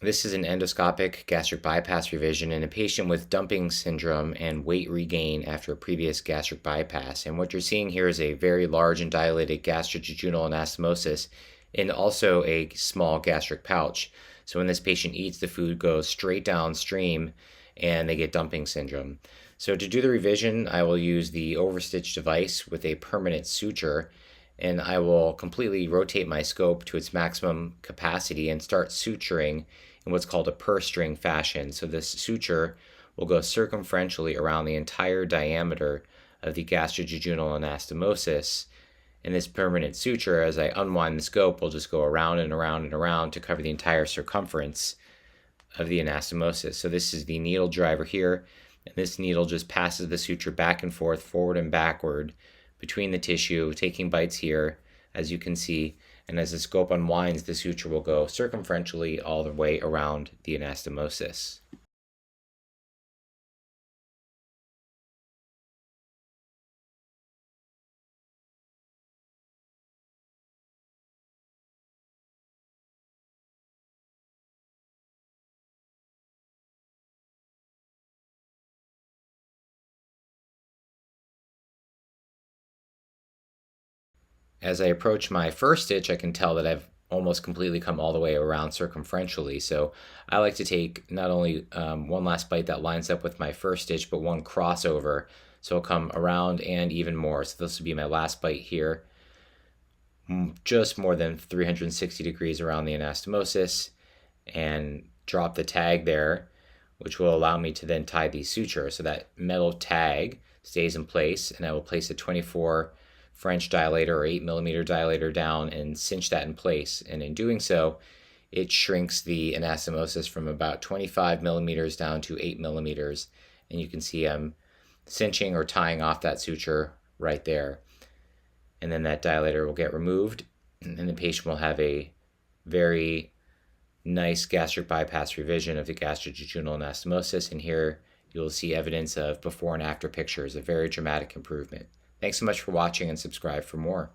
This is an endoscopic gastric bypass revision in a patient with dumping syndrome and weight regain after a previous gastric bypass. And what you're seeing here is a very large and dilated gastrojejunal anastomosis and also a small gastric pouch. So when this patient eats, the food goes straight downstream and they get dumping syndrome. So to do the revision, I will use the overstitch device with a permanent suture, and I will completely rotate my scope to its maximum capacity and start suturing in what's called a purse string fashion. So this suture will go circumferentially around the entire diameter of the gastrojejunal anastomosis. And this permanent suture, as I unwind the scope, will just go around and around and around to cover the entire circumference of the anastomosis. So this is the needle driver here, and this needle just passes the suture back and forth, forward and backward between the tissue, taking bites here, as you can see. And as the scope unwinds, the suture will go circumferentially all the way around the anastomosis. As I approach my first stitch, I can tell that I've almost completely come all the way around circumferentially. So I like to take not only one last bite that lines up with my first stitch, but one crossover. So I'll come around and even more. So this will be my last bite here, just more than 360 degrees around the anastomosis, and drop the tag there, which will allow me to then tie these sutures. So that metal tag stays in place, and I will place a 24 French dilator or 8mm dilator down and cinch that in place. And in doing so, it shrinks the anastomosis from about 25mm down to 8mm. And you can see I'm cinching or tying off that suture right there. And then that dilator will get removed, and the patient will have a very nice gastric bypass revision of the gastrojejunal anastomosis. And here you'll see evidence of before and after pictures, a very dramatic improvement. Thanks so much for watching, and subscribe for more.